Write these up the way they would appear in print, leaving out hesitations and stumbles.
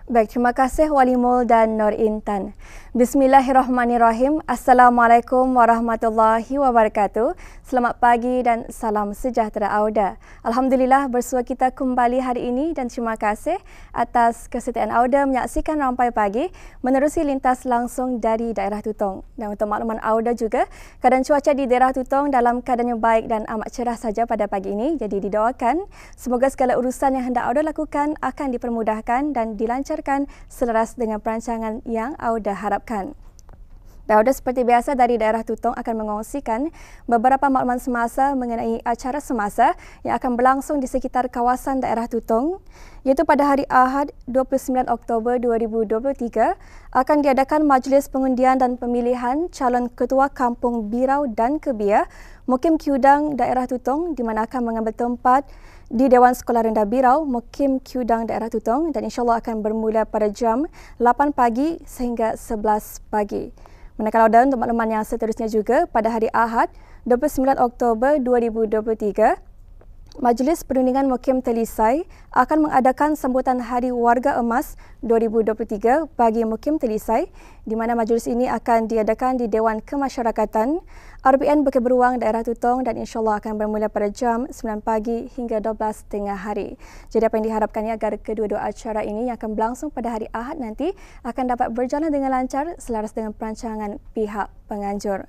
Baik, terima kasih Wali Mul dan Nur Intan. Bismillahirrahmanirrahim. Assalamualaikum warahmatullahi wabarakatuh. Selamat pagi dan salam sejahtera Auda. Alhamdulillah bersua kita kembali hari ini dan terima kasih atas kesetiaan Auda menyaksikan Rampai Pagi menerusi lintas langsung dari daerah Tutong. Dan untuk makluman Auda juga, keadaan cuaca di daerah Tutong dalam keadaan yang baik dan amat cerah saja pada pagi ini. Jadi didoakan semoga segala urusan yang hendak Auda lakukan akan dipermudahkan dan dilancarkan selaras dengan perancangan yang Auda harapkan. Auda seperti biasa dari daerah Tutong akan mengongsikan beberapa makluman semasa mengenai acara semasa yang akan berlangsung di sekitar kawasan daerah Tutong, iaitu pada hari Ahad 29 Oktober 2023 akan diadakan majlis pengundian dan pemilihan calon ketua Kampung Birau dan Kebia Mukim Kiudang daerah Tutong di mana akan mengambil tempat di Dewan Sekolah Rendah Birau Mukim Kiudang daerah Tutong dan insyaAllah akan bermula pada jam 8 pagi sehingga 11 pagi. Manakala untuk makluman yang seterusnya juga pada hari Ahad 29 Oktober 2023, Majlis Perundingan Mukim Telisai akan mengadakan sambutan Hari Warga Emas 2023 bagi Mukim Telisai di mana majlis ini akan diadakan di Dewan Kemasyarakatan RBN Bukit Beruang daerah Tutong dan insyaAllah akan bermula pada jam 9 pagi hingga 12 tengah hari. Jadi apa yang diharapkannya agar kedua-dua acara ini yang akan berlangsung pada hari Ahad nanti akan dapat berjalan dengan lancar selaras dengan perancangan pihak penganjur.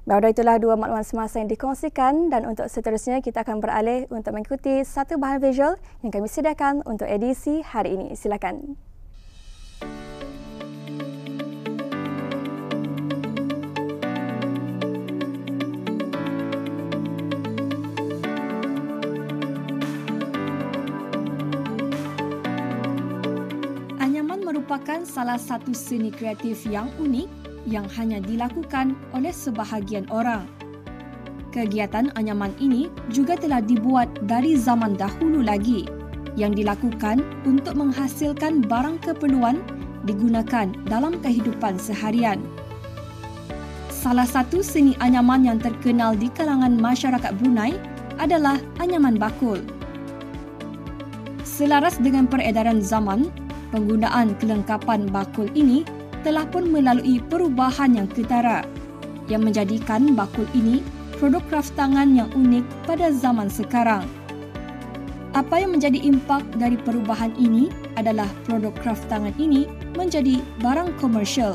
Bahawa itulah dua makluman semasa yang dikongsikan dan untuk seterusnya kita akan beralih untuk mengikuti satu bahan visual yang kami sediakan untuk edisi hari ini. Silakan. Anyaman merupakan salah satu seni kreatif yang unik yang hanya dilakukan oleh sebahagian orang. Kegiatan anyaman ini juga telah dibuat dari zaman dahulu lagi yang dilakukan untuk menghasilkan barang keperluan digunakan dalam kehidupan seharian. Salah satu seni anyaman yang terkenal di kalangan masyarakat Brunei adalah anyaman bakul. Selaras dengan peredaran zaman, penggunaan kelengkapan bakul ini telah pun melalui perubahan yang ketara yang menjadikan bakul ini produk kraftangan yang unik pada zaman sekarang. Apa yang menjadi impak dari perubahan ini adalah produk kraftangan ini menjadi barang komersial.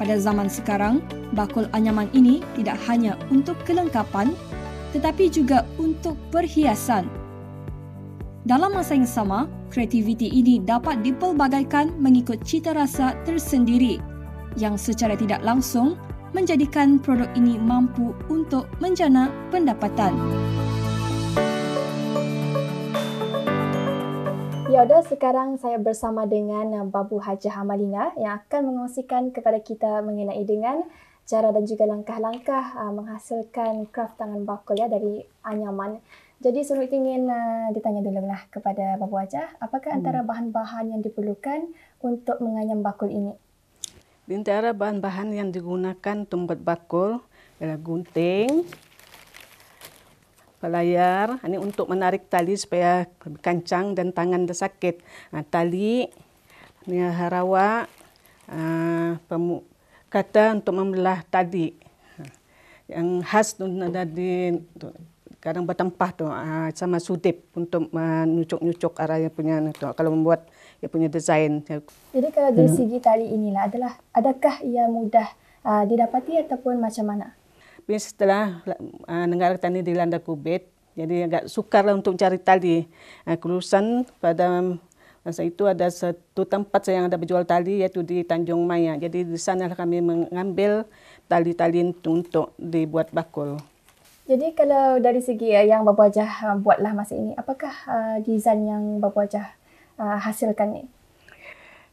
Pada zaman sekarang, bakul anyaman ini tidak hanya untuk kelengkapan tetapi juga untuk perhiasan. Dalam masa yang sama, kreativiti ini dapat dipelbagaikan mengikut cita rasa tersendiri yang secara tidak langsung menjadikan produk ini mampu untuk menjana pendapatan. Ya, udah sekarang saya bersama dengan Babu Hajah Amalina yang akan mengongsikan kepada kita mengenai dengan cara dan juga langkah-langkah menghasilkan kraft tangan bakul ya dari anyaman. Jadi Sunut ingin ditanya dulu lah kepada Babu Hajah, apakah antara bahan-bahan yang diperlukan untuk menganyam bakul ini? Di antara bahan-bahan yang digunakan untuk membuat bakul adalah gunting, pelayar, ini untuk menarik tali supaya lebih kencang dan tangan tidak sakit. Tali, ini harawa, kata untuk membelah tali. Yang khas dari kadang bertempah tu sama sudip untuk menyucuk-nyucuk arah yang punya tu kalau membuat yang punya desain. Jadi kalau dari segi tali inilah adakah ia mudah didapati ataupun macam mana? Setelah negara tani dilanda Covid, jadi agak sukar untuk cari tali. Kelulusan pada masa itu ada satu tempat yang ada berjual tali iaitu di Tanjung Maya. Jadi di sana kami mengambil tali-tali untuk dibuat bakul. Jadi kalau dari segi yang Babu Hajah buatlah masa ini, apakah desain yang Babu Hajah hasilkan ni?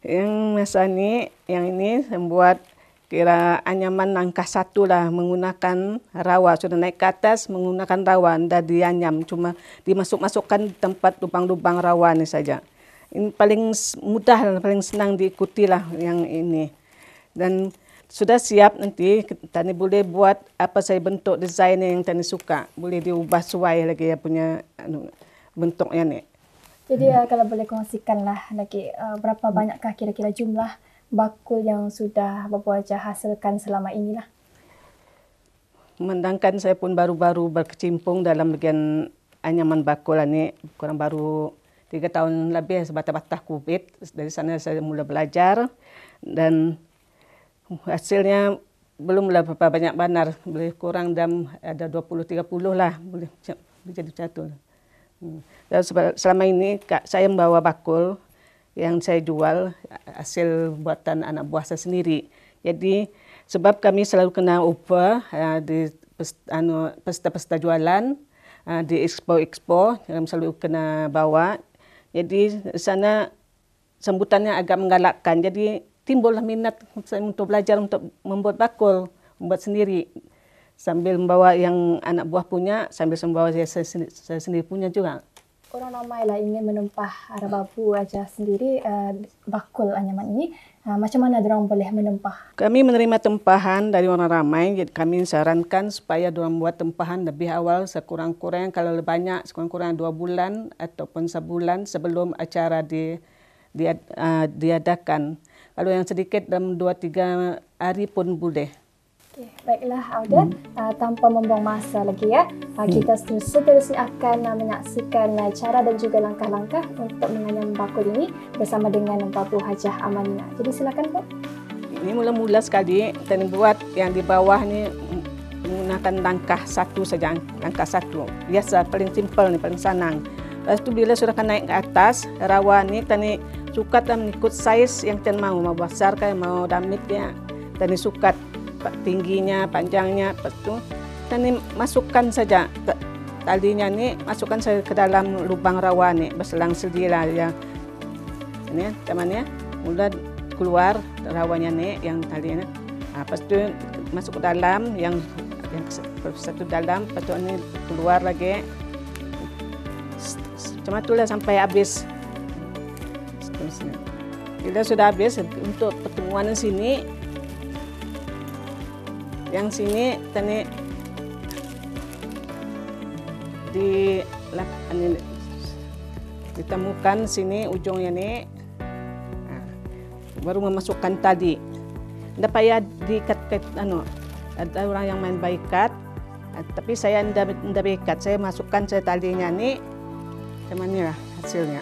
Yang masa ni, yang ini saya buat kira anyaman langkah satu lah menggunakan rawa. Sudah naik ke atas menggunakan rawa, dah dianyam. Cuma dimasuk-masukkan tempat lubang-lubang rawa ni saja. Ini paling mudah, paling senang diikuti lah yang ini. Dan sudah siap nanti Tani boleh buat apa saya bentuk desain yang Tani suka. Boleh diubah sesuai lagi ya punya bentuknya ni. Jadi kalau boleh kongsikanlah lagi berapa banyakkah kira-kira jumlah bakul yang sudah Bapak Wajah hasilkan selama inilah? Memandangkan saya pun baru-baru berkecimpung dalam bagian anyaman bakul ini, kurang baru 3 tahun lebih sebatas-batas COVID. Dari sana saya mulai belajar dan hasilnya belum berapa banyak benar, boleh kurang dalam ada 20-30 lah, boleh jadi satu. Dan selama ini saya membawa bakul yang saya jual hasil buatan anak buah saya sendiri. Jadi sebab kami selalu kena upah di pesta-pesta jualan, di expo-expo kami selalu kena bawa. Jadi sana sambutannya agak menggalakkan. Jadi timbullah minat untuk belajar untuk membuat bakul, membuat sendiri. Sambil membawa yang anak buah punya, sambil membawa saya sendiri punya juga. Orang ramai lah ingin menumpah Bapak Wajah sendiri bakul anyaman ini. Macam mana orang boleh menumpah? Kami menerima tempahan dari orang ramai. Jadi kami sarankan supaya orang buat tempahan lebih awal sekurang-kurang, kalau lebih banyak sekurang-kurang 2 bulan ataupun sebulan sebelum acara diadakan. Kalau yang sedikit dalam 2-3 hari pun boleh. Okay, baiklah Auda, tanpa membuang masa lagi ya, kita seterusnya akan menyaksikan cara dan juga langkah-langkah untuk menganyam bakul ini bersama dengan Bapak Hajah Amanina. Jadi silakan Pak. Ini mula-mula sekali kita buat yang di bawah ni menggunakan langkah 1 saja, langkah 1. Biasa paling simple ni, paling senang. Lepas tu bila sudah naik ke atas, rawa ni kita sukat mengikut saiz yang kita mau besar kan, mau damit ya. Kita sukat tingginya, panjangnya. Lepas tu kita masukkan saja talinya ni, masukkan saja ke dalam lubang rawa ni, berselang sedilah ya. Ini teman-teman ya, mula keluar rawanya ni yang talinya. Lepas tu masuk ke dalam yang satu dalam, lepas tu ni keluar lagi. Macam itulah sampai habis. Seterusnya. Bila sudah habis untuk pertemuan di sini, yang sini tadi ditemukan sini ujungnya ni, baru memasukkan tali. Tidak payah diikat, ada orang yang main baikat, tapi saya tidak baikat. Saya masukkan talinya ni, macam ni lah hasilnya.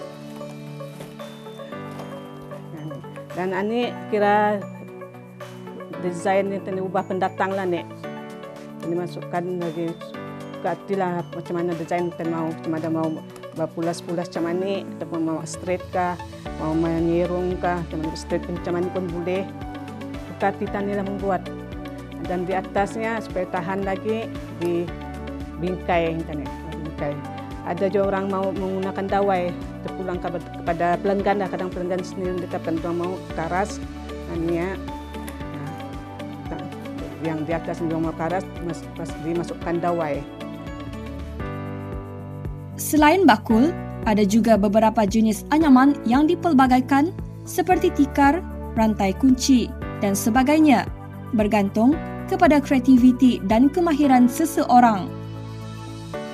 Dan ini kira desain yang tadi ubah pendatang lah nek. Ini masukkan lagi katilah macam mana desain kita mau, macam mana mau berpulas-pulas macam ni, ataupun mau straight kah, mau menyerung kah, macam mana straight macam mana pun boleh. Kati tani lah membuat. Dan di atasnya supaya tahan lagi di bingkai tadi, bingkai. Ada juga orang mau menggunakan dawai, terpulang kepada pelenggan dah, kadang pelenggan sendiri ditetapkan orang mau karas, hanya yang di atas yang mau karas dimasukkan dawai. Selain bakul, ada juga beberapa jenis anyaman yang dipelbagaikan seperti tikar, rantai kunci dan sebagainya, bergantung kepada kreativiti dan kemahiran seseorang.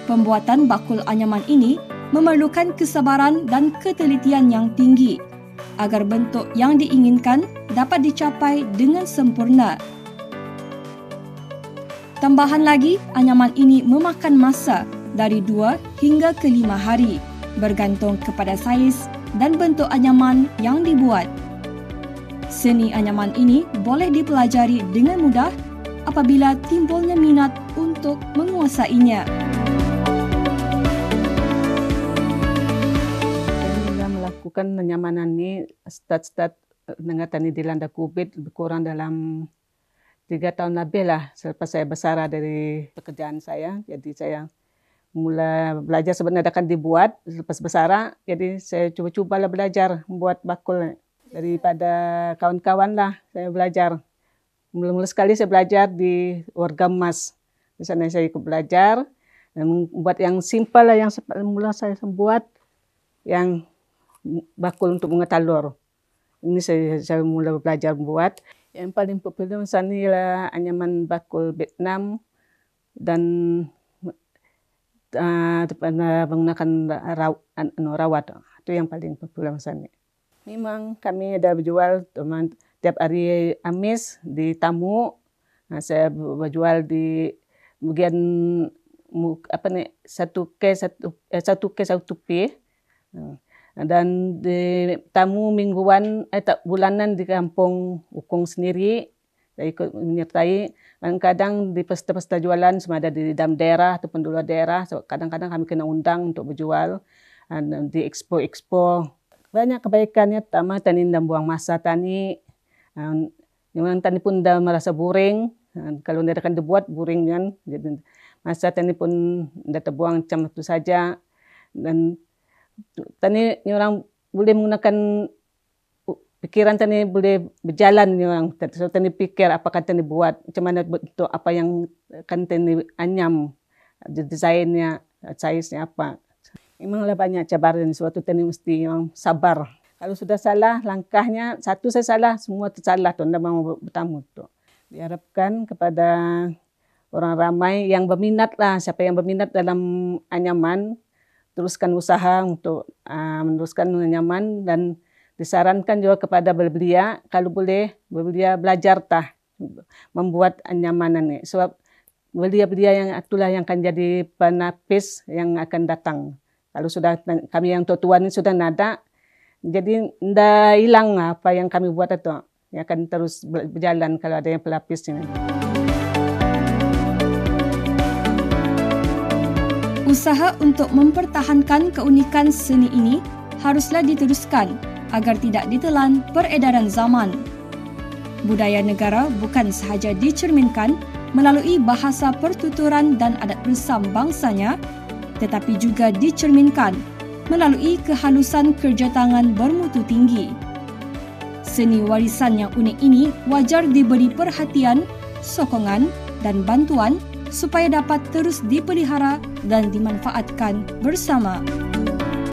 Pembuatan bakul anyaman ini memerlukan kesabaran dan ketelitian yang tinggi agar bentuk yang diinginkan dapat dicapai dengan sempurna. Tambahan lagi, anyaman ini memakan masa dari 2 hingga ke 5 hari, bergantung kepada saiz dan bentuk anyaman yang dibuat. Seni anyaman ini boleh dipelajari dengan mudah apabila timbulnya minat untuk menguasainya. Saya melakukan kenyamanan ini start dengan tani dilanda COVID lebih kurang dalam 3 tahun lebih lah selepas saya besar dari pekerjaan saya. Jadi saya mula belajar sebenarnya akan dibuat selepas besar. Jadi saya cuba-cubalah belajar membuat bakul daripada kawan-kawan lah saya belajar. Mula-mula sekali saya belajar di warga emas. Di sana saya ikut belajar dan membuat yang simple lah yang mula saya buat yang bakul untuk bunga talur. Ini saya mula belajar membuat. Yang paling popular sana ialah anyaman bakul Vietnam dan menggunakan rawat. Itu yang paling populer Masani. Memang kami ada berjual tiap hari Kamis di Tamu. Saya berjual di bagian satu ke dan di Tamu mingguan bulanan di kampung Ukung sendiri. Saya ikut menyertai. Kadang-kadang di pesta-pesta jualan sama ada di dalam daerah ataupun di luar daerah. So, kadang-kadang kami kena undang untuk berjual di expo. Banyak kebaikannya, pertama tani dan buang masa tani. Memang tani pun dah merasa boring. Kalau tidak akan dibuat boring kan. Jadi masa tani pun dah terbuang macam itu saja. Dan tani orang boleh menggunakan pikiran tani boleh berjalan orang. So, tani pikir apakah tani buat, macam mana bentuk apa yang akan tani anyam, desainnya, size-nya apa. Memanglah banyak cabaran, suatu tani mesti yang sabar. Kalau sudah salah langkahnya, satu saya salah, semua tersalah tu, tidak mau bertamu tu. Diharapkan kepada orang ramai yang berminat lah, siapa yang berminat dalam anyaman, teruskan usaha untuk meneruskan anyaman dan disarankan juga kepada berbelia, kalau boleh berbelia belajar membuat anyamanan ni. Sebab belia-belia yang itulah yang akan jadi penapis yang akan datang. Kalau sudah kami yang tua ni sudah nada, jadi tidak hilang apa yang kami buat itu. Yang akan terus berjalan kalau ada yang pelapis ini. Usaha untuk mempertahankan keunikan seni ini haruslah diteruskan agar tidak ditelan peredaran zaman. Budaya negara bukan sahaja dicerminkan melalui bahasa pertuturan dan adat bersam bangsanya, tetapi juga dicerminkan melalui kehalusan kerja tangan bermutu tinggi. Seni warisan yang unik ini wajar diberi perhatian, sokongan dan bantuan supaya dapat terus dipelihara dan dimanfaatkan bersama.